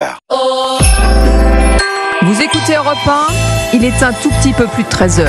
Vous écoutez Europe 1, il est un tout petit peu plus de 13h.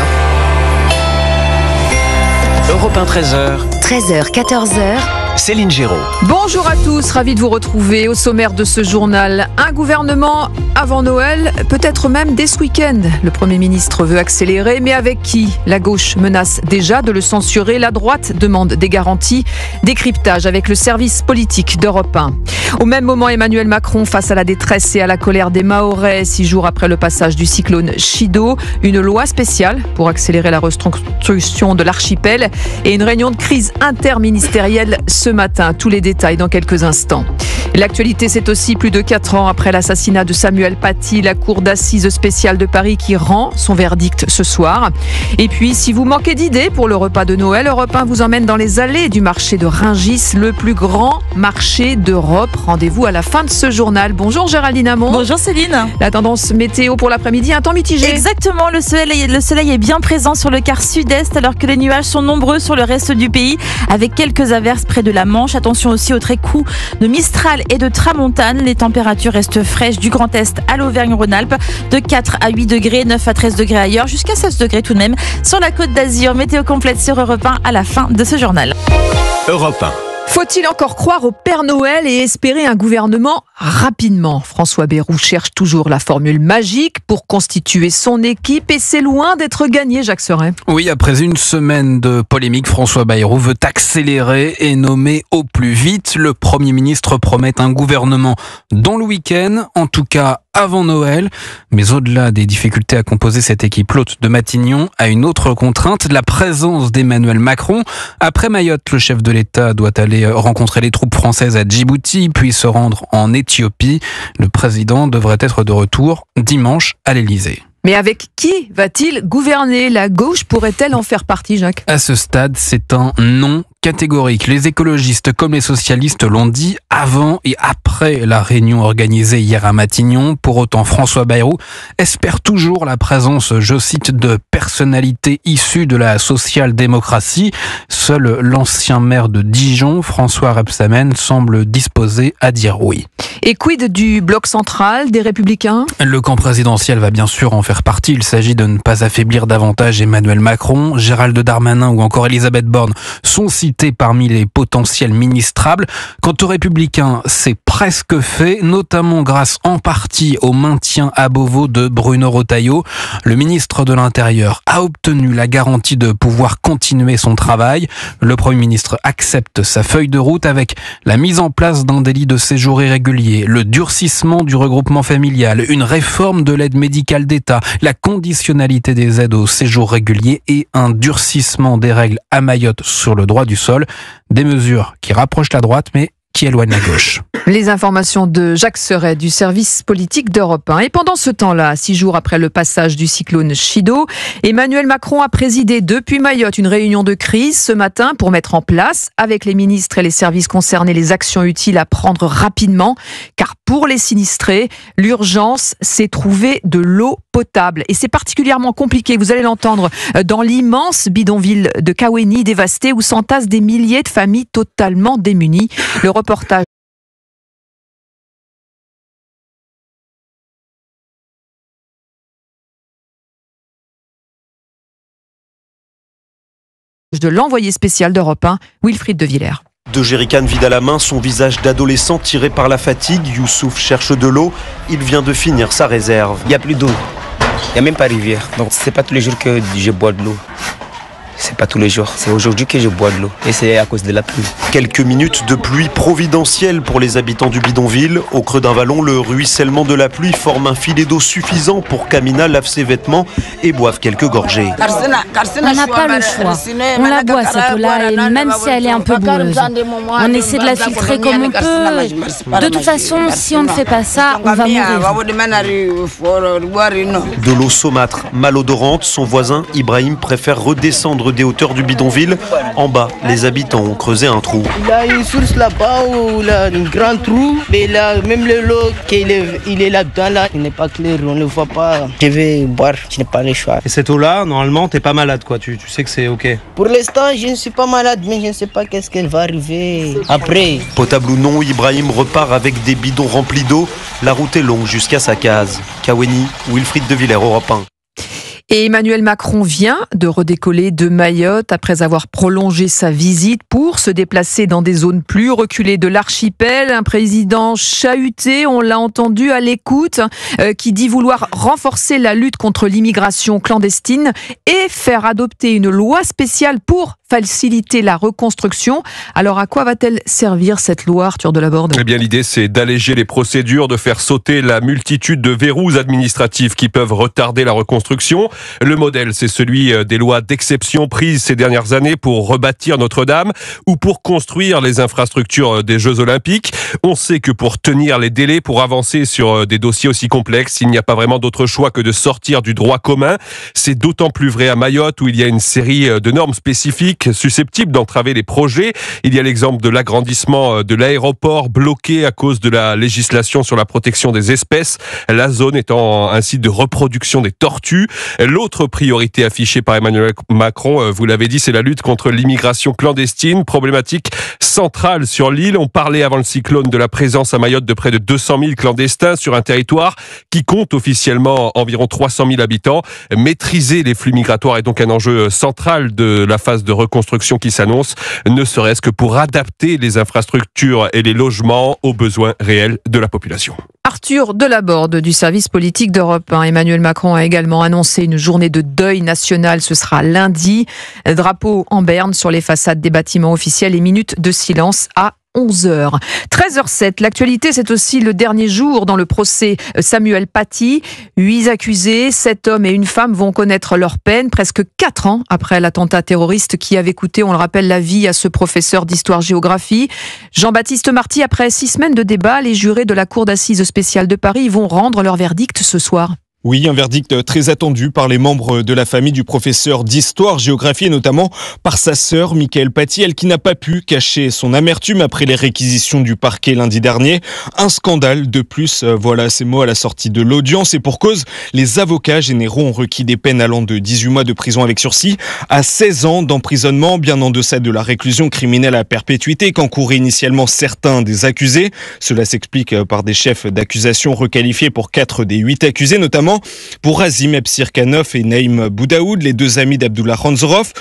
Europe 1 13h. 13h, 14h. Céline Géraud. Bonjour à tous, ravi de vous retrouver au sommaire de ce journal. Un gouvernement avant Noël, peut-être même dès ce week-end. Le Premier ministre veut accélérer, mais avec qui ? La gauche menace déjà de le censurer, la droite demande des garanties. Décryptage avec le service politique d'Europe 1. Au même moment, Emmanuel Macron face à la détresse et à la colère des Mahorais, 6 jours après le passage du cyclone Chido, une loi spéciale pour accélérer la reconstruction de l'archipel et une réunion de crise interministérielle ce matin. Tous les détails dans quelques instants. L'actualité, c'est aussi plus de 4 ans après l'assassinat de Samuel Paty, la cour d'assises spéciale de Paris qui rend son verdict ce soir. Et puis, si vous manquez d'idées pour le repas de Noël, Europe 1 vous emmène dans les allées du marché de Rungis, le plus grand marché d'Europe. Rendez-vous à la fin de ce journal. Bonjour Géraldine Amont. Bonjour Céline. La tendance météo pour l'après-midi, un temps mitigé. Exactement, le soleil est bien présent sur le quart sud-est alors que les nuages sont nombreux sur le reste du pays avec quelques averses près de la Manche. Attention aussi aux traits coups de Mistral et de Tramontane. Les températures restent fraîches du Grand Est à l'Auvergne-Rhône-Alpes, de 4 à 8 degrés, 9 à 13 degrés ailleurs, jusqu'à 16 degrés tout de même sur la Côte d'Azur. Météo complète sur Europe 1 à la fin de ce journal. Europe 1. Faut-il encore croire au Père Noël et espérer un gouvernement rapidement ? François Bayrou cherche toujours la formule magique pour constituer son équipe et c'est loin d'être gagné, Jacques Seray. Oui, après une semaine de polémique, François Bayrou veut accélérer et nommer au plus vite. Le Premier ministre promet un gouvernement dans le week-end, en tout cas avant Noël. Mais au-delà des difficultés à composer cette équipe, l'hôte de Matignon a une autre contrainte, la présence d'Emmanuel Macron. Après Mayotte, le chef de l'État doit aller rencontrer les troupes françaises à Djibouti, puis se rendre en Éthiopie. Le président devrait être de retour dimanche à l'Élysée. Mais avec qui va-t-il gouverner ? La gauche pourrait-elle en faire partie, Jacques ? À ce stade, c'est un non catégorique. Les écologistes comme les socialistes l'ont dit avant et après la réunion organisée hier à Matignon. Pour autant, François Bayrou espère toujours la présence, je cite, de personnalités issues de la social-démocratie. Seul l'ancien maire de Dijon, François Rebsamen, semble disposé à dire oui. Et quid du bloc central, des Républicains ? Le camp présidentiel va bien sûr en faire partie. Il s'agit de ne pas affaiblir davantage Emmanuel Macron. Gérald Darmanin ou encore Elisabeth Borne sont cités parmi les potentiels ministrables. Quant aux Républicains, c'est presque fait, notamment grâce en partie au maintien à Beauvau de Bruno Retailleau. Le ministre de l'Intérieur a obtenu la garantie de pouvoir continuer son travail. Le Premier ministre accepte sa feuille de route avec la mise en place d'un délit de séjour irrégulier, le durcissement du regroupement familial, une réforme de l'aide médicale d'État, la conditionnalité des aides au séjour régulier et un durcissement des règles à Mayotte sur le droit du sol. Des mesures qui rapprochent la droite mais qui éloignent la gauche. Les informations de Jacques Seray du service politique d'Europe 1. Et pendant ce temps-là, 6 jours après le passage du cyclone Chido, Emmanuel Macron a présidé depuis Mayotte une réunion de crise ce matin pour mettre en place, avec les ministres et les services concernés, les actions utiles à prendre rapidement. Car pour les sinistrés, l'urgence, c'est trouver de l'eau potable. Et c'est particulièrement compliqué, vous allez l'entendre, dans l'immense bidonville de Kaweni dévasté où s'entassent des milliers de familles totalement démunies. Le reportage de l'envoyé spécial d'Europe 1, Wilfried de Villers. Deux jerrycans vides à la main, son visage d'adolescent tiré par la fatigue, Youssouf cherche de l'eau. Il vient de finir sa réserve. Il n'y a plus d'eau, il n'y a même pas de rivière. Donc c'est pas tous les jours que je bois de l'eau. C'est pas tous les jours, c'est aujourd'hui que je bois de l'eau et c'est à cause de la pluie. Quelques minutes de pluie providentielle pour les habitants du bidonville. Au creux d'un vallon, le ruissellement de la pluie forme un filet d'eau suffisant pour qu'Amina lave ses vêtements et boive quelques gorgées. On n'a pas le choix. On la boit cette eau-là et même si elle est un peu boueuse, on essaie de la filtrer comme on peut. De toute façon, si on ne fait pas ça, on va mourir. De l'eau saumâtre, malodorante, son voisin Ibrahim préfère redescendre descendre des hauteurs du bidonville. En bas, les habitants ont creusé un trou. Il y a une source là-bas où il y a un grand trou, mais là, même le lot il est là-dedans, là, il n'est pas clair, on ne le voit pas. Je vais boire, je n'ai pas le choix. Et cette eau-là, normalement, t'es pas malade, quoi. Tu sais que c'est ok. Pour l'instant, je ne suis pas malade, mais je ne sais pas qu'est-ce qu'elle va arriver après. Potable ou non, Ibrahim repart avec des bidons remplis d'eau. La route est longue jusqu'à sa case. Kaweni, Wilfried de Villers, Europe 1. Et Emmanuel Macron vient de redécoller de Mayotte après avoir prolongé sa visite pour se déplacer dans des zones plus reculées de l'archipel. Un président chahuté, on l'a entendu à l'écoute, qui dit vouloir renforcer la lutte contre l'immigration clandestine et faire adopter une loi spéciale pour faciliter la reconstruction. Alors à quoi va-t-elle servir cette loi, Arthur Delaborde ? Eh bien l'idée c'est d'alléger les procédures, de faire sauter la multitude de verrous administratifs qui peuvent retarder la reconstruction. Le modèle c'est celui des lois d'exception prises ces dernières années pour rebâtir Notre-Dame ou pour construire les infrastructures des Jeux Olympiques. On sait que pour tenir les délais, pour avancer sur des dossiers aussi complexes, il n'y a pas vraiment d'autre choix que de sortir du droit commun. C'est d'autant plus vrai à Mayotte où il y a une série de normes spécifiques susceptibles d'entraver les projets. Il y a l'exemple de l'agrandissement de l'aéroport bloqué à cause de la législation sur la protection des espèces, la zone étant un site de reproduction des tortues. L'autre priorité affichée par Emmanuel Macron, vous l'avez dit, c'est la lutte contre l'immigration clandestine, problématique centrale sur l'île. On parlait avant le cyclone de la présence à Mayotte de près de 200 000 clandestins sur un territoire qui compte officiellement environ 300 000 habitants. Maîtriser les flux migratoires est donc un enjeu central de la phase de reconstruction qui s'annonce, ne serait-ce que pour adapter les infrastructures et les logements aux besoins réels de la population. Arthur Delaborde du service politique d'Europe 1. Emmanuel Macron a également annoncé une journée de deuil national. Ce sera lundi. Drapeau en berne sur les façades des bâtiments officiels et minutes de silence à 11h. 13h07. L'actualité, c'est aussi le dernier jour dans le procès Samuel Paty. 8 accusés, 7 hommes et une femme vont connaître leur peine presque 4 ans après l'attentat terroriste qui avait coûté, on le rappelle, la vie à ce professeur d'histoire-géographie. Jean-Baptiste Marty, après 6 semaines de débat, les jurés de la Cour d'assises spéciale de Paris vont rendre leur verdict ce soir. Oui, un verdict très attendu par les membres de la famille du professeur d'histoire-géographie et notamment par sa sœur, Mickaëlle Paty, elle qui n'a pas pu cacher son amertume après les réquisitions du parquet lundi dernier. Un scandale de plus, voilà ces mots à la sortie de l'audience et pour cause, les avocats généraux ont requis des peines allant de 18 mois de prison avec sursis à 16 ans d'emprisonnement, bien en deçà de la réclusion criminelle à perpétuité qu'encouraient initialement certains des accusés. Cela s'explique par des chefs d'accusation requalifiés pour 4 des 8 accusés, notamment pour Azim Epsirkanov et Naïm Boudaoud, les 2 amis d'Abdullah Khanzorov,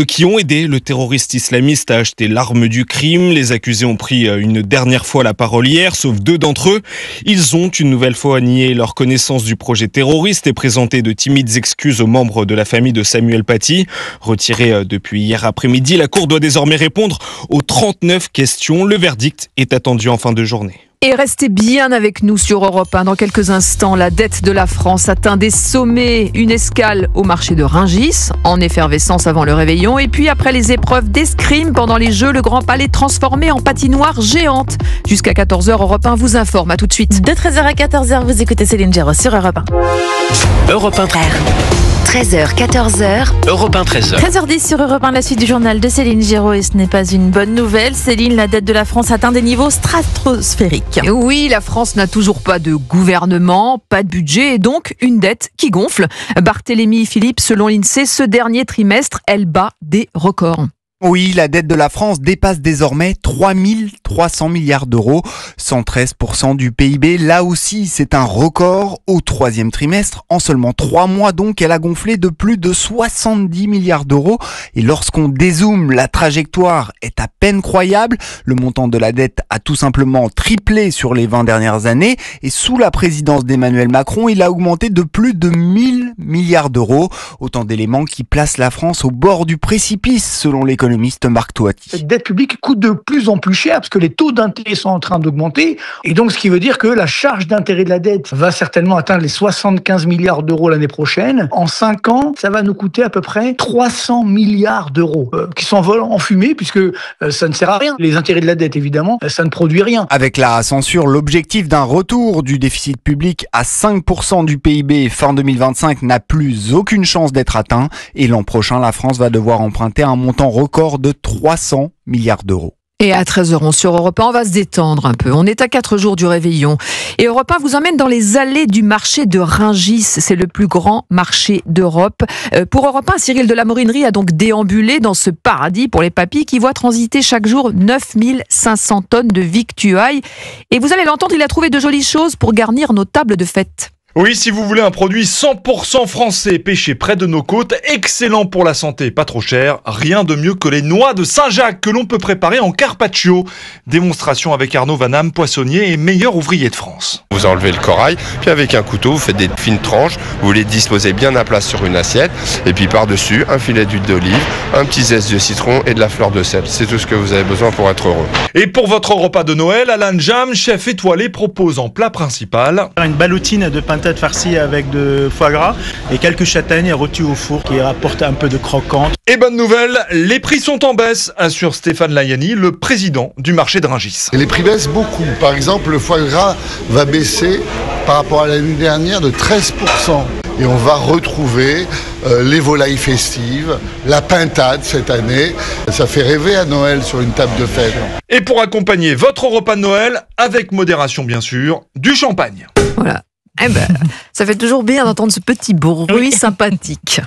qui ont aidé le terroriste islamiste à acheter l'arme du crime. Les accusés ont pris une dernière fois la parole hier, sauf 2 d'entre eux. Ils ont une nouvelle fois nié leur connaissance du projet terroriste et présenté de timides excuses aux membres de la famille de Samuel Paty. Retiré depuis hier après-midi, la Cour doit désormais répondre aux 39 questions. Le verdict est attendu en fin de journée. Et restez bien avec nous sur Europe 1. Dans quelques instants, la dette de la France atteint des sommets. Une escale au marché de Rungis, en effervescence avant le réveillon. Et puis après les épreuves d'escrime pendant les Jeux, le Grand Palais transformé en patinoire géante. Jusqu'à 14h, Europe 1 vous informe. À tout de suite. De 13h à 14h, vous écoutez Céline Géraud sur Europe 1. Europe 1. 13h, 14h. Europe 1, 13h. 13h10 sur Europe 1, la suite du journal de Céline Géraud. Et ce n'est pas une bonne nouvelle. Céline, la dette de la France atteint des niveaux stratosphériques. Oui, la France n'a toujours pas de gouvernement, pas de budget et donc une dette qui gonfle. Barthélémy Philippe, selon l'INSEE, ce dernier trimestre, elle bat des records. Oui, la dette de la France dépasse désormais 3 300 milliards d'euros, 113% du PIB. Là aussi, c'est un record au 3e trimestre. En seulement 3 mois donc, elle a gonflé de plus de 70 milliards d'euros. Et lorsqu'on dézoome, la trajectoire est à peine croyable. Le montant de la dette a tout simplement triplé sur les 20 dernières années. Et sous la présidence d'Emmanuel Macron, il a augmenté de plus de 1000 milliards d'euros. Autant d'éléments qui placent la France au bord du précipice, selon l'économiste l'économiste Marc Toati. Cette dette publique coûte de plus en plus cher parce que les taux d'intérêt sont en train d'augmenter. Et donc, ce qui veut dire que la charge d'intérêt de la dette va certainement atteindre les 75 milliards d'euros l'année prochaine. En 5 ans, ça va nous coûter à peu près 300 milliards d'euros qui s'envolent en fumée puisque ça ne sert à rien. Les intérêts de la dette, évidemment, ça ne produit rien. Avec la censure, l'objectif d'un retour du déficit public à 5% du PIB fin 2025 n'a plus aucune chance d'être atteint. Et l'an prochain, la France va devoir emprunter un montant record de 300 milliards d'euros. Et à 13h11 sur Europe 1, on va se détendre un peu. On est à 4 jours du réveillon. Et Europe 1 vous emmène dans les allées du marché de Rungis. C'est le plus grand marché d'Europe. Pour Europe 1, Cyril de la Morinerie a donc déambulé dans ce paradis pour les papilles qui voit transiter chaque jour 9500 tonnes de victuailles. Et vous allez l'entendre, il a trouvé de jolies choses pour garnir nos tables de fête. Oui, si vous voulez un produit 100% français pêché près de nos côtes, excellent pour la santé, pas trop cher, rien de mieux que les noix de Saint-Jacques que l'on peut préparer en carpaccio. Démonstration avec Arnaud Vanham, poissonnier et meilleur ouvrier de France. Vous enlevez le corail, puis avec un couteau, vous faites des fines tranches, vous les disposez bien à plat sur une assiette, et puis par-dessus, un filet d'huile d'olive, un petit zeste de citron et de la fleur de sel. C'est tout ce que vous avez besoin pour être heureux. Et pour votre repas de Noël, Alan Jam, chef étoilé, propose en plat principal une ballottine de pintade farcie avec de foie gras et quelques châtaignes rôties au four qui apportent un peu de croquante. Et bonne nouvelle, les prix sont en baisse, assure Stéphane Layani, le président du marché de Rungis. Et les prix baissent beaucoup. Par exemple, le foie gras va baisser par rapport à l'année dernière de 13%. Et on va retrouver les volailles festives, la pintade cette année. Ça fait rêver à Noël sur une table de fête. Et pour accompagner votre repas de Noël, avec modération bien sûr, du champagne. Voilà. Eh ben, ça fait toujours bien d'entendre ce petit bruit sympathique.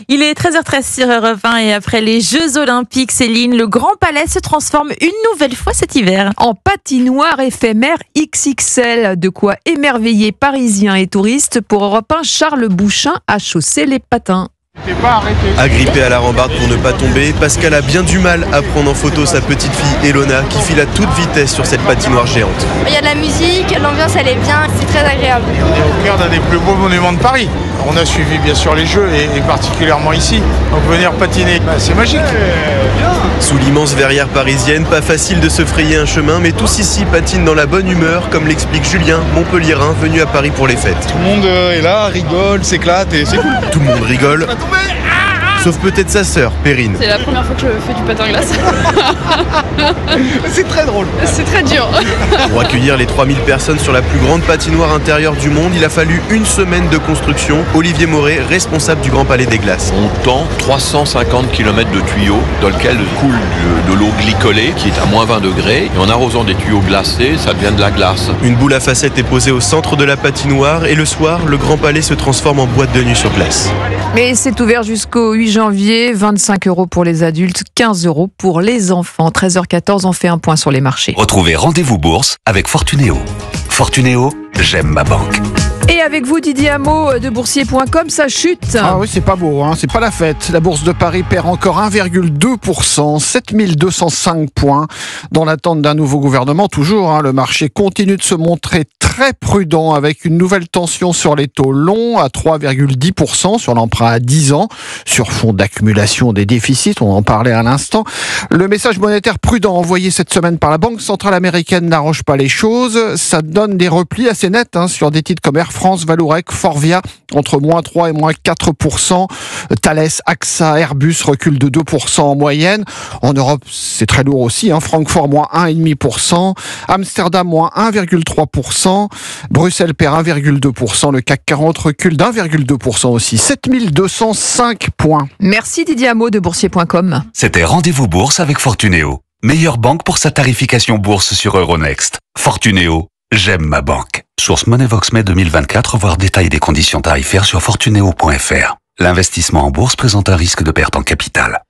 Il est 13h13 sur Europe 1 et après les Jeux Olympiques, Céline, le Grand Palais se transforme une nouvelle fois cet hiver. En patinoire éphémère XXL, de quoi émerveiller Parisiens et touristes. Pour Europe 1, Charles Bouchin a chaussé les patins. Agrippée à la rambarde pour ne pas tomber, Pascal a bien du mal à prendre en photo sa petite fille Elona qui file à toute vitesse sur cette patinoire géante. Il y a de la musique, l'ambiance elle est bien, c'est très agréable. On est au cœur d'un des plus beaux monuments de Paris. On a suivi bien sûr les Jeux et particulièrement ici. Donc venir patiner, c'est magique. Sous l'immense verrière parisienne, pas facile de se frayer un chemin, mais tous ici patinent dans la bonne humeur, comme l'explique Julien, Montpelliérain, venu à Paris pour les fêtes. Tout le monde est là, rigole, s'éclate et c'est cool. Tout le monde rigole. Sauf peut-être sa sœur, Perrine. C'est la première fois que je fais du patin glace. C'est très drôle. C'est très dur. Pour accueillir les 3000 personnes sur la plus grande patinoire intérieure du monde, il a fallu une semaine de construction. Olivier Moret, responsable du Grand Palais des Glaces. On tend 350 km de tuyaux dans lequel coule de l'eau glycolée qui est à moins 20 degrés. Et en arrosant des tuyaux glacés, ça devient de la glace. Une boule à facettes est posée au centre de la patinoire et le soir, le Grand Palais se transforme en boîte de nuit sur glace. Mais c'est ouvert jusqu'au 8 janvier, 25 € pour les adultes, 15 € pour les enfants. 13h14, on fait un point sur les marchés. Retrouvez Rendez-vous Bourse avec Fortunéo. Fortunéo, j'aime ma banque. Et avec vous, Didier Hameau de boursier.com, ça chute. Ah oui, c'est pas beau, hein, c'est pas la fête. La bourse de Paris perd encore 1,2%, 7205 points. Dans l'attente d'un nouveau gouvernement, toujours, hein, le marché continue de se montrer très prudent avec une nouvelle tension sur les taux longs à 3,10% sur l'emprunt à 10 ans, sur fond d'accumulation des déficits, on en parlait à l'instant. Le message monétaire prudent envoyé cette semaine par la Banque centrale américaine n'arrange pas les choses. Ça donne des replis assez nets hein, sur des titres comme Air France, Vallourec, Forvia, entre moins 3 et moins 4%. Thales, AXA, Airbus recule de 2% en moyenne. En Europe, c'est très lourd aussi. Hein. Francfort, moins 1,5%. Amsterdam, moins 1,3%. Bruxelles perd 1,2%. Le CAC 40 recule d'1,2% aussi. 7205 points. Merci Didier Hameau de boursier.com. C'était Rendez-vous Bourse avec Fortunéo. Meilleure banque pour sa tarification bourse sur Euronext. Fortunéo, j'aime ma banque. Source Moneyvox Mai 2024, voir détail des conditions tarifaires sur fortuneo.fr. L'investissement en bourse présente un risque de perte en capital.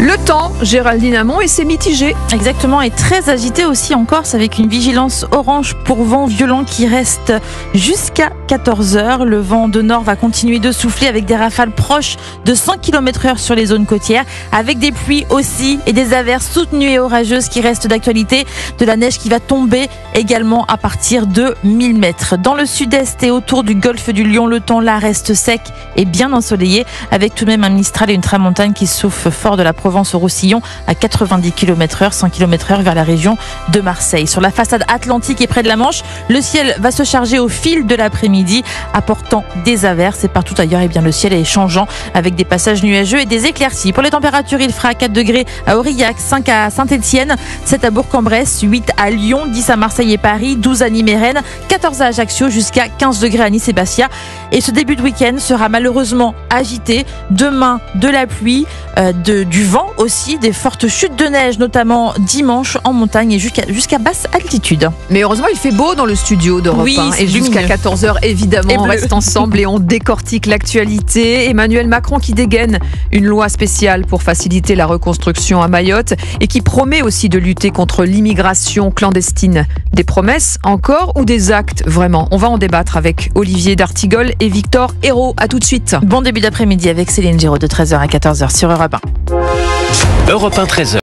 Le temps, Géraldine Hamon, et c'est mitigé. Exactement, et très agité aussi en Corse avec une vigilance orange pour vent violent qui reste jusqu'à 14h. Le vent de nord va continuer de souffler avec des rafales proches de 100 km/h sur les zones côtières, avec des pluies aussi et des averses soutenues et orageuses qui restent d'actualité. De la neige qui va tomber également à partir de 1000 mètres. Dans le sud-est et autour du golfe du Lion, le temps là reste sec et bien ensoleillé, avec tout de même un Mistral et une tramontane qui soufflent fort de la Provence au Roussillon à 90 km/h, 100 km/h vers la région de Marseille. Sur la façade atlantique et près de la Manche, le ciel va se charger au fil de l'après-midi, apportant des averses, et partout ailleurs, le ciel est changeant avec des passages nuageux et des éclaircies. Pour les températures, il fera 4 degrés à Aurillac, 5 à Saint-Etienne, 7 à Bourg-en-Bresse, 8 à Lyon, 10 à Marseille et Paris, 12 à Nîmes et Rennes, 14 à Ajaccio, jusqu'à 15 degrés à Nice et Bastia. Et ce début de week-end sera malheureusement agité. Demain, de la pluie, du vent aussi, des fortes chutes de neige, notamment dimanche en montagne et jusqu'à basse altitude. Mais heureusement, il fait beau dans le studio d'Europe 1. Et jusqu'à 14h, évidemment, on reste ensemble et on décortique l'actualité. Emmanuel Macron qui dégaine une loi spéciale pour faciliter la reconstruction à Mayotte et qui promet aussi de lutter contre l'immigration clandestine. Des promesses encore ou des actes vraiment? On va en débattre avec Olivier d'Artigol et Victor Hérault. À tout de suite. Bon début d'après-midi avec Céline Giraud de 13h à 14h sur Europe 1. Europe 1, 13h.